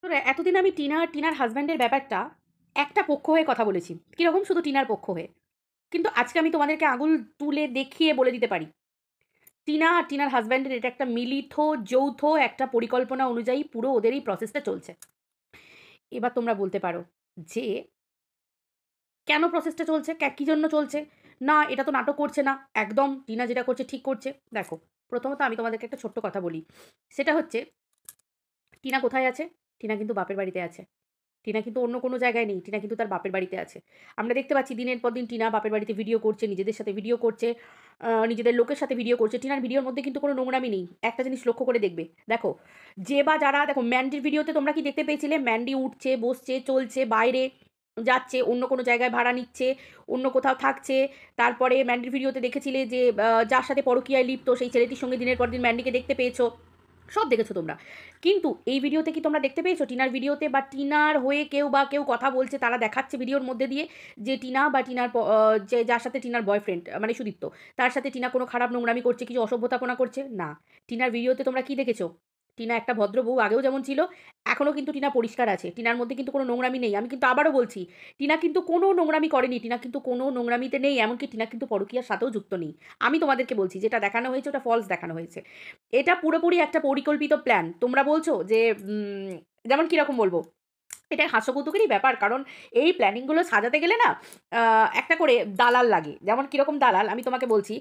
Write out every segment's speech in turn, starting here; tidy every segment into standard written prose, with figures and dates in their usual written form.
তো এতদিন আমি টিনার হাজব্যান্ডের ব্যাপারটা একটা পক্ষ হয়ে কথা বলেছি। কিরকম? শুধু টিনার পক্ষ হয়ে। কিন্তু আজকে আমি তোমাদেরকে আঙুল তুলে দেখিয়ে বলে দিতে পারি। টিনা আর টিনার হাজব্যান্ডের এটা একটা মিলিত যৌথ একটা পরিকল্পনা অনুযায়ী পুরো ওদের এই প্রসেসটা চলছে। এবার তোমরা বলতে পারো যে কেন প্রসেসটা চলছে? কি জন্য চলছে? না এটা তো নাটক করছে না। একদম টিনা যেটা করছে ঠিক করছে। দেখো, প্রথমত আমি তোমাদেরকে একটা ছোট্ট কথা বলি। সেটা হচ্ছে টিনা কোথায় আছে? টিনা কিন্তু বাপের বাড়িতে আছে। টিনা কিন্তু অন্য কোনো জায়গায় নেই। টিনা কিন্তু তার বাপের বাড়িতে আছে। আমরা দেখতে পাচ্ছি দিনের পর দিন টিনা বাপের বাড়িতে ভিডিও করছে, নিজেদের সাথে ভিডিও করছে, নিজেদের লোকের সাথে ভিডিও করছে। টিনার ভিডিওর মধ্যে কিন্তু কোনো নোংরামি নেই। একটা জিনিস লক্ষ্য করে দেখবে। দেখো, যে বা যারা দেখো ম্যান্ডির ভিডিওতে তোমরা কি দেখতে পেয়েছিলে? ম্যান্ডি উঠছে, বসছে, চলছে, বাইরে যাচ্ছে, অন্য কোনো জায়গায় ভাড়া নিচ্ছে, অন্য কোথাও থাকছে। তারপরে ম্যান্ডির ভিডিওতে দেখেছিলে যে যার সাথে পরকীয়ায় লিপ্ত সেই ছেলেটির সঙ্গে দিনের পর দিন ম্যান্ডিকে দেখতে পেয়েছো। সব দেখেছো তোমরা। কিন্তু এই ভিডিওতে কি তোমরা দেখতে পেয়েছো টিনার ভিডিওতে বা টিনার হয়ে কেউ কথা বলছে তারা দেখাচ্ছে ভিডিওর মধ্যে দিয়ে যে টিনা বা টিনার যে যার সাথে টিনার বয়ফ্রেন্ড মানে সুদীপ্ত, তার সাথে টিনা কোনো খারাপ নোংরামি করছে, কিছু অসভ্যতাপনা করছে? না। টিনার ভিডিওতে তোমরা কি দেখেছো? টিনা একটা ভদ্র বউ, আগেও যেমন ছিল এখনও কিন্তু টিনা পরিষ্কার আছে। টিনার মধ্যে কিন্তু কোনো নোংরামি নেই। আমি কিন্তু আবারও বলছি, টিনা কিন্তু কোনো নোংরামি করেনি। টিনা কিন্তু কোনো নোংরামিতে নেই। এমনকি টিনা কিন্তু পরকীয়ার সাথেও যুক্ত নেই। আমি তোমাদেরকে বলছি যেটা দেখানো হয়েছে ওটা ফলস দেখানো হয়েছে। এটা পুরোপুরি একটা পরিকল্পিত প্ল্যান। তোমরা বলছো যে যেমন কিরকম বলবো? এটা হাস্যকৌতুকেরই ব্যাপার। কারণ এই প্ল্যানিংগুলো সাজাতে গেলে না একটা করে দালাল লাগে। যেমন কিরকম দালাল আমি তোমাকে বলছি,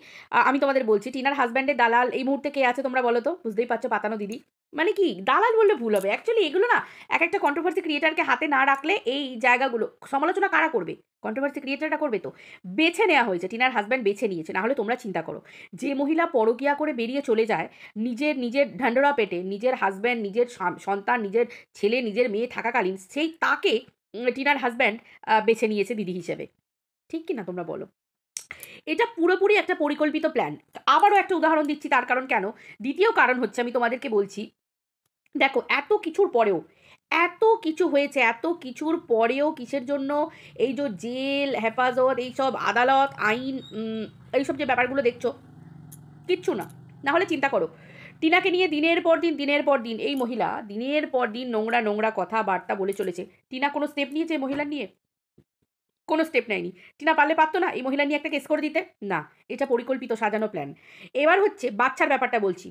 আমি তোমাদের বলছি টিনার হাসব্যান্ডের দালাল এই মুহূর্তে কে আছে তোমরা বলো তো? বুঝতেই পারছো, পাতানো দিদি। মানে কি দালাল বললে ভুল হবে। অ্যাকচুয়ালি এগুলো না একটা কন্ট্রোভার্সি ক্রিয়েটারকে হাতে না রাখলে এই জায়গাগুলো সমালোচনা কারা করবে? কন্ট্রোভার্সি ক্রিয়েটারটা করবে তো। বেছে নেওয়া হয়েছে, টিনার হাসব্যান্ড বেছে নিয়েছে। না হলে তোমরা চিন্তা করো, যে মহিলা পরকীয়া করে বেরিয়ে চলে যায় নিজের ঢ্যাঁড়রা পেটে, নিজের হাসব্যান্ড, নিজের সন্তান, নিজের ছেলে, নিজের মেয়ে থাকাকালীন সেই তাকে টিনার হাসব্যান্ড বেছে নিয়েছে দিদি হিসেবে। ঠিক কি না তোমরা বলো? এটা পুরোপুরি একটা পরিকল্পিত প্ল্যান। আবারও একটা উদাহরণ দিচ্ছি তার কারণ কেন। দ্বিতীয় কারণ হচ্ছে আমি তোমাদেরকে বলছি, দেখো এত কিছুর পরেও, এত কিছু হয়েছে, এত কিছুর পরেও কিসের জন্য এই যে জেল, হেফাজত, এইসব আদালত, আইন, এইসব যে ব্যাপারগুলো দেখছো, কিচ্ছু না। না হলে চিন্তা করো, টিনাকে নিয়ে দিনের পর দিন এই মহিলা দিনের পর দিন নোংরা নোংরা কথাবার্তা বলে চলেছে। টিনা কোনো স্টেপ নিয়েছে এই মহিলা নিয়ে? কোনো স্টেপ নেয়নি। টিনা পারলে পারতো না এই মহিলা নিয়ে একটা কেস করে দিতে? না। এটা পরিকল্পিত সাজানো প্ল্যান। এবার হচ্ছে বাচ্চার ব্যাপারটা বলছি।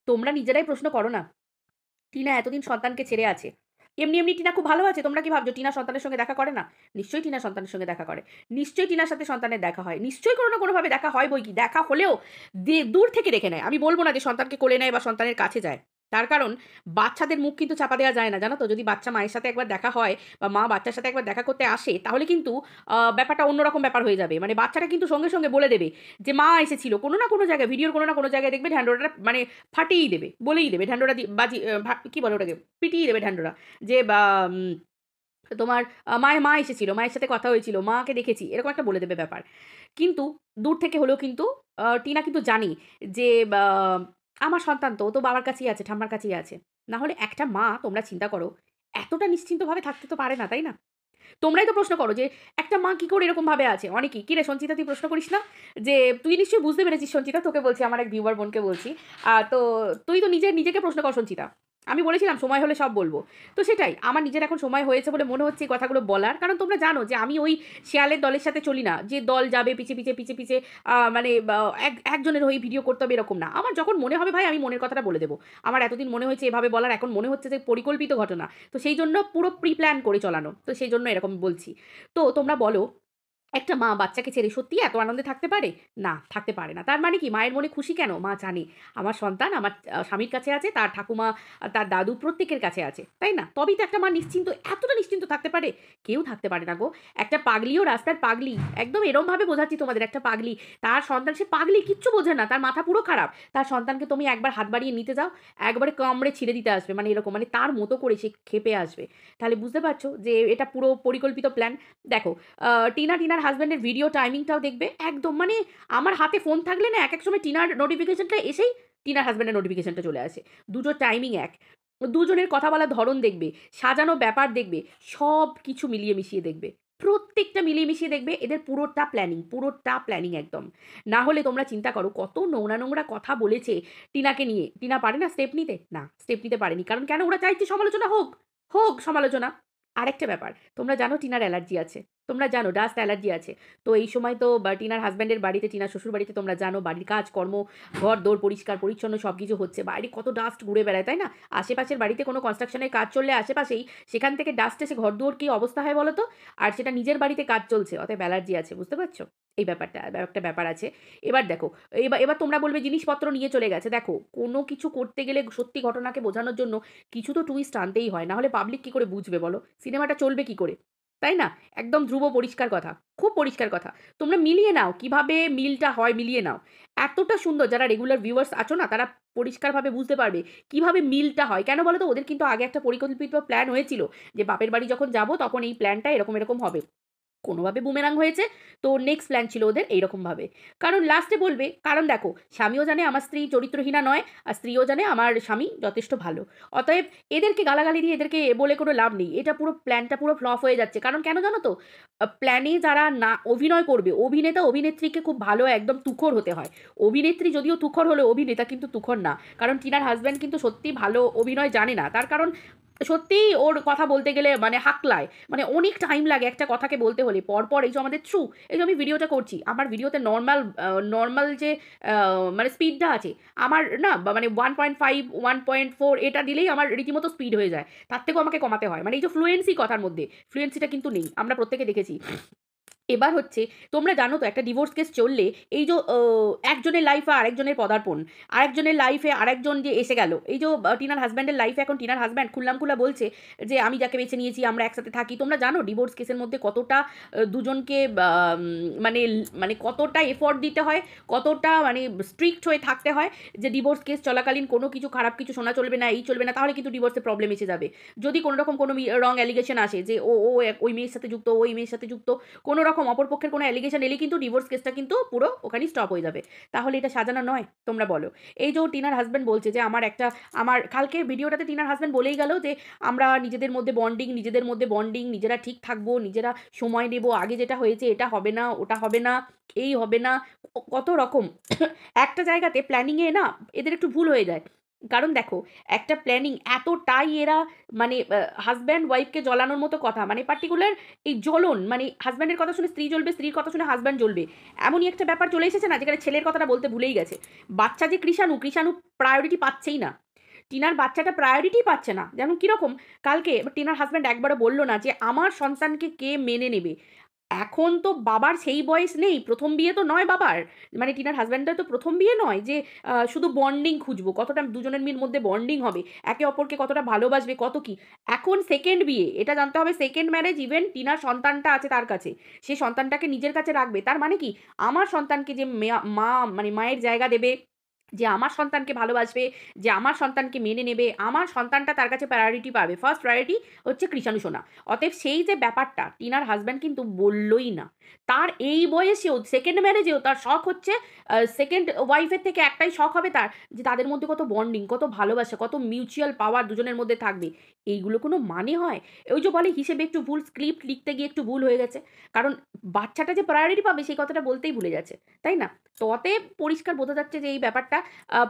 তোমরা নিজেরাই প্রশ্ন করো না, টিনা এতদিন সন্তানকে ছেড়ে আছে। এমনি টিনা খুব ভালো আছে। তোমরা কি ভাবছো টিনা সন্তানের সঙ্গে দেখা করে না? নিশ্চয়ই টিনা সন্তানের সঙ্গে দেখা করে। নিশ্চয়ই টিনার সাথে সন্তানের দেখা হয়। নিশ্চয়ই কোনো না কোনোভাবে দেখা হয় বই কি। দেখা হলেও দূর থেকে দেখে নেয়। আমি বলব না যে সন্তানকে কোলে নেয় বা সন্তানের কাছে যায়। তার কারণ বাচ্চাদের মুখ কিন্তু চাপা দেওয়া যায় না, জানো তো? যদি বাচ্চা মায়ের সাথে একবার দেখা হয় বা মা বাচ্চার সাথে একবার দেখা করতে আসে তাহলে কিন্তু ব্যাপারটা অন্যরকম ব্যাপার হয়ে যাবে। মানে বাচ্চাটা কিন্তু সঙ্গে বলে দেবে যে মা এসেছিল। কোনো না কোনো জায়গায় ভিডিওর কোনো না কোনো জায়গায় দেখবে ঢ্যাঁড়োটা মানে ফাটিয়েই দেবে, বলেই দেবে ঢ্যাঁড়োটা বাজি কি বলে ওটাকে, পিটিয়ে দেবে ঢ্যাঁড়োরা। যে বা তোমার মা এসেছিল, মায়ের সাথে কথা হয়েছিল, মাকে দেখেছি, এরকম একটা বলে দেবে ব্যাপার। কিন্তু দূর থেকে হলেও কিন্তু টিনা কিন্তু জানি যে বা আমার সন্তান তো, ও তো বাবার কাছেই আছে, ঠাম্মার কাছেই আছে। না হলে একটা মা তোমরা চিন্তা করো, এতটা নিশ্চিন্তভাবে থাকতে তো পারে না, তাই না? তোমরাই তো প্রশ্ন করো যে একটা মা কি করে এরকমভাবে আছে? অনেকেই, "কিরে সঞ্চিতা তুই প্রশ্ন করিস না?" যে তুই নিশ্চয়ই বুঝতে পেরেছিস সঞ্চিতা, তোকে বলছি, আমার এক ভিউয়ার বোনকে বলছি। তো তুই তো নিজেকে প্রশ্ন কর সঞ্চিতা। আমি বলেছিলাম সময় হলে সব বলব। তো সেটাই, আমার নিজের এখন সময় হয়েছে বলে মনে হচ্ছে এই কথাগুলো বলার। কারণ তোমরা জানো যে আমি ওই শেয়ালের দলের সাথে চলি না। যে দল যাবে পিছে মানে একজনের হয়ে ভিডিও করতে হবে এরকম না। আমার যখন মনে হবে ভাই আমি মনের কথাটা বলে দেব। আমার এতদিন মনে হয়েছে এভাবে বলার, এখন মনে হচ্ছে যে পরিকল্পিত ঘটনা। তো সেই জন্য পুরো প্রি প্ল্যান করে চলানো। তো সেই জন্য এরকম বলছি। তো তোমরা বলো, একটা মা বাচ্চাকে ছেড়ে সত্যিই এত আনন্দে থাকতে পারে? না, থাকতে পারে না। তার মানে কি মায়ের মনে খুশি কেন? মা জানে আমার সন্তান আমার স্বামীর কাছে আছে, তার ঠাকুমা, তার দাদু প্রত্যেকের কাছে আছে। তাই না? তবেই তো একটা মা নিশ্চিন্ত, এতটা নিশ্চিন্ত থাকতে পারে। কেউ থাকতে পারে না গো। একটা পাগলিও রাস্তার পাগলি, একদম এরমভাবে বোঝাচ্ছি তোমাদের, একটা পাগলি, তার সন্তান, সে পাগলি কিচ্ছু বোঝে না, তার মাথা পুরো খারাপ। তার সন্তানকে তুমি একবার হাত বাড়িয়ে নিতে যাও, একবারে কামড়ে ছিঁড়ে দিতে আসবে। মানে এরকম, মানে তার মতো করে সে ক্ষেপে আসবে। তাহলে বুঝতে পারছো যে এটা পুরো পরিকল্পিত প্ল্যান। দেখো, টিনার হাসব্যান্ডের ভিডিও টাইমিংটাও দেখবে একদম, মানে আমার হাতে ফোন থাকলে না এক সময় টিনার নোটিফিকেশনটা এসেই টিনার হাসব্যান্ডের নোটিফিকেশনটা চলে আসে। দুটোর টাইমিং এক। দুজনের কথা বলার ধরন দেখবে, সাজানো ব্যাপার দেখবে, সব কিছু মিলিয়ে মিশিয়ে দেখবে। প্রত্যেকটা মিলিয়ে মিশিয়ে দেখবে এদের পুরোটা প্ল্যানিং একদম। না হলে তোমরা চিন্তা করো কত নোংরা নোংরা কথা বলেছে টিনাকে নিয়ে। টিনা পারে না স্টেপ নিতে? না, স্টেপ নিতে পারেনি। কারণ কেন? ওরা চাইছে সমালোচনা হোক। হোক সমালোচনা। আরেকটা ব্যাপার, তোমরা জানো টিনার অ্যালার্জি আছে। তোমরা জানো ডাস্ট অ্যালার্জি আছে। তো এই সময় তো টিনার হাসব্যান্ডের বাড়িতে, টিনার শ্বশুরবাড়িতে তোমরা জানো বাড়ির কাজকর্ম, ঘর-দোর পরিষ্কার-পরিচ্ছন্ন সবকিছু হচ্ছে। বাইরে কত ডাস্ট ঘুরে বেড়ায়, তাই না? আশেপাশের বাড়িতে কোনো কনস্ট্রাকশনের কাজ চললে আশেপাশেই, সেখান থেকে ডাস্ট এসে ঘর-দুয়ার কি অবস্থা হয় বলো তো? আর সেটা নিজের বাড়িতে কাজ চলছে, অতএব অ্যালার্জি আছে। বুঝতে পারছো? এই ব্যাপারটা, একটা ব্যাপার আছে। এবার দেখো, এবার তোমরা বলবে জিনিসপত্র নিয়ে চলে গেছে। দেখো, কোনো কিছু করতে গেলে সত্যি ঘটনাকে বোঝানোর জন্য কিছু তো টুইস্ট আনতেই হয়। না হলে পাবলিক কি করে বুঝবে বলো? সিনেমাটা চলবে কি করে? তাই না? একদম ধ্রুব পরিষ্কার কথা। খুব পরিষ্কার কথা। তোমরা মিলিয়ে নাও, কিভাবে মিলটা হয় মিলিয়ে নাও। এতটা সুন্দর, যারা রেগুলার ভিউয়ার্স আছো না, তারা পরিষ্কারভাবে বুঝতে পারবে কিভাবে মিলটা হয়। কেন বলো তো? ওদের কিন্তু আগে একটা পরিকল্পিত প্ল্যান হয়েছিল যে বাপের বাড়ি যখন যাব তখন এই প্ল্যানটা এরকম, এরকম হবে। কোনোভাবে বুমেরাং হয়েছে। তো নেক্সট প্ল্যান ছিল ওদের এইরকমভাবে। কারণ লাস্টে বলবে, কারণ দেখো স্বামীও জানে আমার স্ত্রী চরিত্রহীনা নয়, আর স্ত্রীও জানে আমার স্বামী যথেষ্ট ভালো। অতএব এদেরকে গালাগালি দিয়ে এদেরকে বলে কোনো লাভ নেই। এটা পুরো প্ল্যানটা পুরো ফ্লপ হয়ে যাচ্ছে। কারণ কেন জানো তো? প্ল্যানে যারা না অভিনয় করবে, অভিনেতা অভিনেত্রীকে খুব ভালো একদম তুখোড় হতে হয়। অভিনেত্রী যদিও তুখোড় হলেও অভিনেতা কিন্তু তুখোড় না। কারণ টিনার হাসব্যান্ড কিন্তু সত্যিই ভালো অভিনয় জানে না। তার কারণ সত্যিই ওর কথা বলতে গেলে মানে হাঁকলায়। মানে অনেক টাইম লাগে একটা কথাকে বলতে হলে। পরপর এই যে আমাদের এই যে আমি ভিডিওটা করছি, আমার ভিডিওতে নরমাল যে মানে স্পিডটা আছে, আমার না মানে 1.5, 1.4 এটা দিলেই আমার রীতিমতো স্পিড হয়ে যায়। তার থেকেও আমাকে কমাতে হয়। মানে এই যে ফ্লুয়েন্সি কথার মধ্যে, ফ্লুয়েন্সিটা কিন্তু নেই। আমরা প্রত্যেকে দেখেছি। এবার হচ্ছে, তোমরা জানো তো একটা ডিভোর্স কেস চললে এই যে একজনের লাইফে আরেকজনের পদার্পণ, আরেকজনের লাইফে আরেকজন যে এসে গেল, এই যে টিনার হাজব্যান্ডের লাইফে এখন টিনার হাজব্যান্ড খুল্লাম বলছে যে আমি যাকে বেছে নিয়েছি আমরা একসাথে থাকি। তোমরা জানো ডিভোর্স কেসের মধ্যে কতটা দুজনকে মানে মানে কতটা এফোর্ট দিতে হয়, কতটা মানে স্ট্রিক্ট হয়ে থাকতে হয় যে ডিভোর্স কেস চলাকালীন কোনো কিছু খারাপ কিছু শোনা চলবে না, এই চলবে না, তাহলে কিন্তু ডিভোর্সে প্রবলেম এসে যাবে। যদি কোনো রকম কোনো রং অ্যালিগেশন আসে যে ওই মেয়ের সাথে যুক্ত, ওই মেয়ের সাথে যুক্ত, কোনো রকম অপরপক্ষের কোনো অ্যালিগেশন এলেই কিন্তু ডিভোর্স কেসটা কিন্তু পুরো ওখানেই স্টপ হয়ে যাবে। তাহলে এটা সাজানো নয়? তোমরা বলো। এই যে টিনার হাজব্যান্ড বলছে যে আমার কালকে ভিডিওটাতে টিনার হাজব্যান্ড বলেই গেল যে আমরা নিজেদের মধ্যে বন্ডিং, নিজেরা ঠিক থাকবো, নিজেরা সময় নেব, আগে যেটা হয়েছে এটা হবে না, ওটা হবে না, এই হবে না, কত রকম। একটা জায়গাতে প্ল্যানিংয়ে না এদের একটু ভুল হয়ে যায়। কারণ দেখো, একটা প্ল্যানিং এতটাই এরা মানে হাজব্যান্ড ওয়াইফকে জ্বলানোর মতো কথা, মানে পার্টিকুলার এই জ্বলন, মানে হাজব্যান্ডের কথা শুনে স্ত্রী জ্বলবে, স্ত্রীর কথা শুনে হাজব্যান্ড জ্বলবে, এমনই একটা ব্যাপার চলে এসেছে না, যেখানে ছেলের কথাটা বলতে ভুলেই গেছে। বাচ্চা যে কৃষাণু প্রায়োরিটি পাচ্ছেই না। টিনার বাচ্চাটা প্রায়োরিটি পাচ্ছে না। যেমন কীরকম, কালকে টিনার হাজব্যান্ড একবারও বলল না যে আমার সন্তানকে কে মেনে নেবে। এখন তো বাবার সেই বয়স নেই, প্রথম বিয়ে তো নয় বাবার। মানে টিনার হাজব্যান্ডের তো প্রথম বিয়ে নয় যে শুধু বন্ডিং খুঁজবো, কতটা দুজনের মধ্যে বন্ডিং হবে, একে অপরকে কতটা ভালোবাসবে, কত কি। এখন সেকেন্ড বিয়ে, এটা জানতে হবে সেকেন্ড ম্যারেজ। ইভেন টিনার সন্তানটা আছে তার কাছে, সে সন্তানটাকে নিজের কাছে রাখবে। তার মানে কি, আমার সন্তানকে যে মা মানে মায়ের জায়গা দেবে, যে আমার সন্তানকে ভালোবাসবে, যে আমার সন্তানকে মেনে নেবে, আমার সন্তানটা তার কাছে প্রায়োরিটি পাবে। ফার্স্ট প্রায়োরিটি হচ্ছে কৃষাণু সোনা। অতএব সেই যে ব্যাপারটা টিনার হাজব্যান্ড কিন্তু বললই না। তার এই বয়সেও সেকেন্ড ম্যারেজেও তার শখ হচ্ছে, সেকেন্ড ওয়াইফের থেকে একটাই শখ হবে তার, যে তাদের মধ্যে কত বন্ডিং, কত ভালোবাসা, কত মিউচুয়াল পাওয়ার দুজনের মধ্যে থাকবে। এইগুলো কোনো মানে হয়? ওই যে বলে হিসেবে একটু ভুল, স্ক্রিপ্ট লিখতে গিয়ে একটু ভুল হয়ে গেছে। কারণ বাচ্চাটা যে প্রায়োরিটি পাবে সেই কথাটা বলতেই ভুলে গেছে, তাই না? তো অতএব পরিষ্কার বোঝা যাচ্ছে যে এই ব্যাপারটা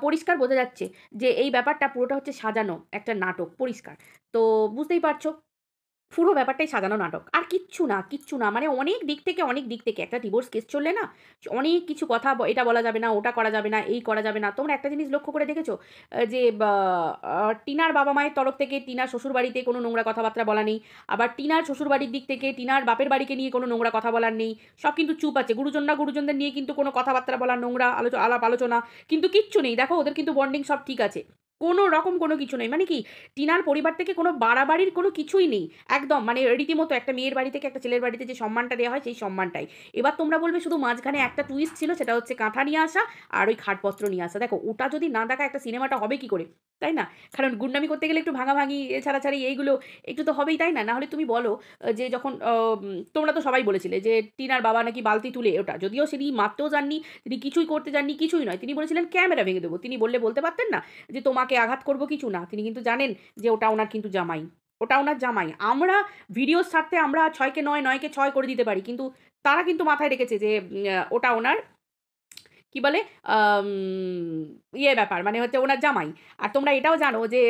পরিষ্কার বোঝা যাচ্ছে যে এই ব্যাপারটা পুরোটা হচ্ছে সাজানো একটা নাটক, পরিষ্কার। তো বুঝতেই পারছো, পুরো ব্যাপারটাই সাজানো নাটক। আর কিচ্ছু না, কিচ্ছু না। মানে অনেক দিক থেকে একটা ডিভোর্স কেস চললে না, অনেক কিছু কথা এটা বলা যাবে না, ওটা করা যাবে না, এই করা যাবে না। তোমরা একটা জিনিস লক্ষ্য করে দেখেছো? যে টিনার বাবা-মায়ের তরফ থেকে টিনার শ্বশুরবাড়িতে কোনো নোংরা কথাবার্তা বলা নেই। আবার টিনার শ্বশুরবাড়ির দিক থেকে টিনার বাপের বাড়িকে নিয়ে কোনো নোংরা কথা বলার নেই। সব কিন্তু চুপ আছে। গুরুজনরা গুরুজনদের নিয়ে কিন্তু কোনো কথাবার্তা বলার, নোংরা আলাপ আলোচনা কিন্তু কিচ্ছু নেই। দেখো ওদের কিন্তু বন্ডিং সব ঠিক আছে। কোনো রকম কোনো কিছু নেই। মানে কি, টিনার পরিবার থেকে কোনো বাড়াবাড়ির কোনো কিছুই নেই। একদম মানে রীতিমতো একটা মেয়ের বাড়ি থেকে একটা ছেলের বাড়িতে যে সম্মানটা দেওয়া হয় সেই সম্মানটাই। এবার তোমরা বলবে শুধু মাঝখানে একটা টুইস্ট ছিল, সেটা হচ্ছে কাঁথা নিয়ে আসা আর ওই খাটপত্র নিয়ে আসা। দেখো ওটা যদি না দেখা একটা সিনেমাটা হবে কি করে, তাই না? কারণ গুন্ডামি করতে গেলে একটু ভাঙাভাঙি, ছাড়াছাড়ি এইগুলো একটু তো হবেই, তাই না? নাহলে তুমি বলো যে যখন তোমরা তো সবাই বলেছিলে যে টিনার বাবা নাকি বালতি তুলে, ওটা যদিও তিনি মারতেও যাননি, তিনি কিছুই করতে যাননি, কিছুই নয়। তিনি বলেছিলেন ক্যামেরা ভেঙে দেবো। তিনি বলতে পারতেন না যে তোমাকে আঘাত করবো, কিছু না। তিনি কিন্তু জানেন যে ওটা ওনার কিন্তু জামাই, ওটা ওনার জামাই। আমরা ভিডিওর স্বার্থে আমরা 6 কে 9, 9 কে 6 করে দিতে পারি, কিন্তু তারা কিন্তু মাথায় রেখেছে যে ওটা ওনার কি বলে ইয়ে ব্যাপার মানে হচ্ছে ওনার জামাই। আর তোমরা এটাও জানো যে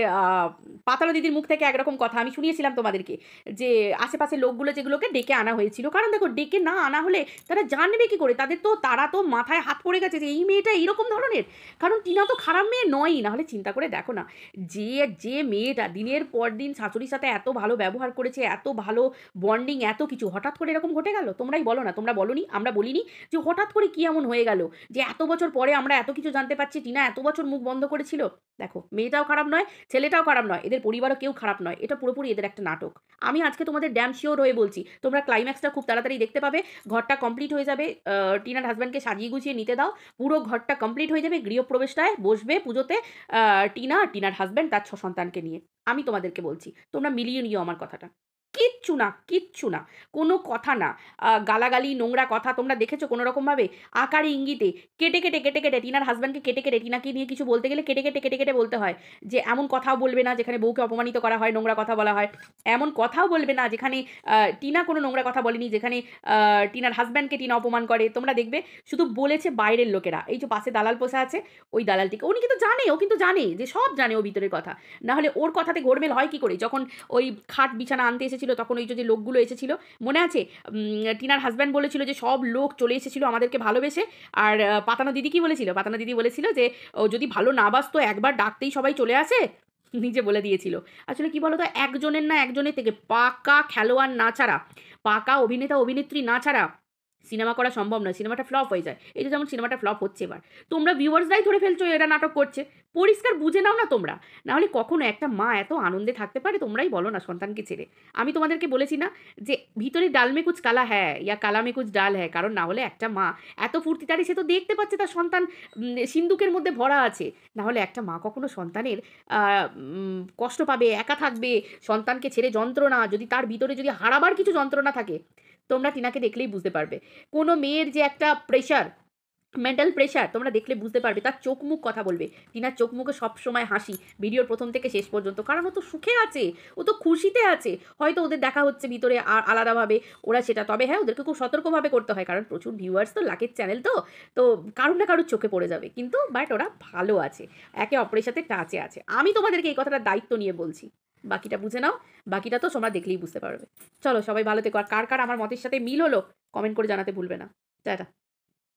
পাতালো দিদির মুখ থেকে একরকম কথা আমি শুনিয়েছিলাম তোমাদেরকে যে আশেপাশের লোকগুলো যেগুলোকে ডেকে আনা হয়েছিল, কারণ দেখো ডেকে না আনা হলে তারা জানবে কি করে, তারা তো মাথায় হাত পড়ে গেছে যে এই মেয়েটা এইরকম ধরনের, কারণ টিনা তো খারাপ মেয়ে নয়ই। নাহলে চিন্তা করে দেখো না, যে যে মেয়েটা দিনের পর দিন শাশুড়ির সাথে এত ভালো ব্যবহার করেছে, এত ভালো বন্ডিং, এত কিছু, হঠাৎ করে এরকম ঘটে গেল। তোমরাই বলো না, তোমরা বলোনি, আমরা বলিনি যে হঠাৎ করে কি এমন হয়ে গেল যে এত বছর পরে আমরা এত কিছু জানতে পারছি। টিনা এত বছর মুখ বন্ধ করেছিল। দেখো মেয়েটাও খারাপ নয়, ছেলেটাও খারাপ নয়, এদের পরিবারও কেউ খারাপ নয়, এটা পুরোপুরি এদের একটা নাটক। আমি আজকে তোমাদের ড্যাম শিওর হয়ে বলছি, তোমরা ক্লাইম্যাক্সটা খুব তাড়াতাড়ি দেখতে পাবে। ঘরটা কমপ্লিট হয়ে যাবে, টিনার হাজব্যান্ডকে সাজিয়ে গুছিয়ে নিতে দাও, পুরো ঘরটা কমপ্লিট হয়ে যাবে, গৃহপ্রবেশটায় বসবে পুজোতে টিনার হাজব্যান্ড তার 6 সন্তানকে নিয়ে। আমি তোমাদেরকে বলছি, তোমরা মিলিয়ে নিও আমার কথাটা। কিচ্ছু না, কিচ্ছু না, কোনো কথা না। গালাগালি, নোংরা কথা তোমরা দেখেছো কোনো রকমভাবে আকারে ইঙ্গিতে কেটে কেটে কেটে কেটে টিনার হাজব্যান্ডকে কেটে কেটে, টিনাকে নিয়ে কিছু বলতে গেলে কেটে কেটে কেটে কেটে বলতে হয় যে এমন কথাও বলবে না যেখানে বউকে অপমানিত করা হয়, নোংরা কথা বলা হয়। এমন কথাও বলবে না যেখানে টিনা কোনো নোংরা কথা বলেনি, যেখানে টিনার হাজব্যান্ডকে টিনা অপমান করে। তোমরা দেখবে শুধু বলেছে বাইরের লোকেরা। এই যে পাশে দালাল পোষা আছে, ওই দালালটিকে, উনি কিন্তু জানে, ও কিন্তু জানে যে সব জানে ও ভিতরের কথা। না হলে ওর কথাতে গোলমেল হয় কি করে? যখন ওই খাট বিছানা আনতে এসেছিল তখন ওই যে লোকগুলো এসেছিল মনে আছে, টিনার হাজব্যান্ড বলেছিল যে সব লোক চলে এসেছিল আমাদেরকে ভালোবেসে। আর পাতানো দিদি কি বলেছিল? পাতানো দিদি বলেছিল যে ও যদি ভালো না বাসতো একবার ডাকতেই সবাই চলে আসে, নিজে বলে দিয়েছিল। আসলে কি বলতো, একজনের না একজনের থেকে পাকা খেলোয়াড় না ছাড়া, পাকা অভিনেতা অভিনেত্রী না ছাড়া সিনেমা করা সম্ভব নয়, সিনেমাটা ফ্লপ হয়ে যায়। এই যে যেমন সিনেমাটা ফ্লপ হচ্ছে এবার, তোমরা ভিউয়ার্সরাই ধরে ফেলছো এরা নাটক করছে। পরিষ্কার বুঝে নাও না তোমরা, না হলে কখনো একটা মা এত আনন্দে থাকতে পারে? তোমরাই বলো না সন্তানকে ছেড়ে। আমি তোমাদেরকে বলেছি না যে ভিতরে ডাল মে কুচ কালা হ্যাঁ ইয়া কালা মে কুচ ডাল হ্যাঁ, কারণ না হলে একটা মা এত ফুর্তিতারি, সে তো দেখতে পাচ্ছে তার সন্তান সিন্দুকের মধ্যে ভরা আছে। না হলে একটা মা কখনো সন্তানের কষ্ট পাবে, একা থাকবে, সন্তানকে ছেড়ে যন্ত্রণা, যদি তার ভিতরে যদি হারাবার কিছু যন্ত্রণা থাকে, তোমরা টিনাকে দেখলেই বুঝতে পারবে। কোনো মেয়ের যে একটা প্রেশার, মেন্টাল প্রেশার, তোমরা দেখলে বুঝতে পারবে। তার চোখ মুখ কথা বলবে, টিনার চোখ মুখে সবসময় হাসি ভিডিওর প্রথম থেকে শেষ পর্যন্ত, কারণ ও তো সুখে আছে, ও তো খুশিতে আছে। হয়তো ওদের দেখা হচ্ছে ভিতরে আর আলাদাভাবে, ওরা সেটা, তবে হ্যাঁ ওদেরকে খুব সতর্কভাবে করতে হয়, কারণ প্রচুর ভিউয়ার্স তো, লাকের চ্যানেল তো, তো কারুর না কারুর চোখে পড়ে যাবে, কিন্তু বাট ওরা ভালো আছে, একে অপরের সাথে টাচে আছে। আমি তোমাদেরকে এই কথাটা দায়িত্ব নিয়ে বলছি, বাকিটা বুঝে নাও, বাকিটা তো তোমরা দেখলেই বুঝতে পারবে। চলো সবাই ভালো থেকো, আর কার কার আমার মতের সাথে মিল হলো কমেন্ট করে জানাতে ভুলবে না। টাটা।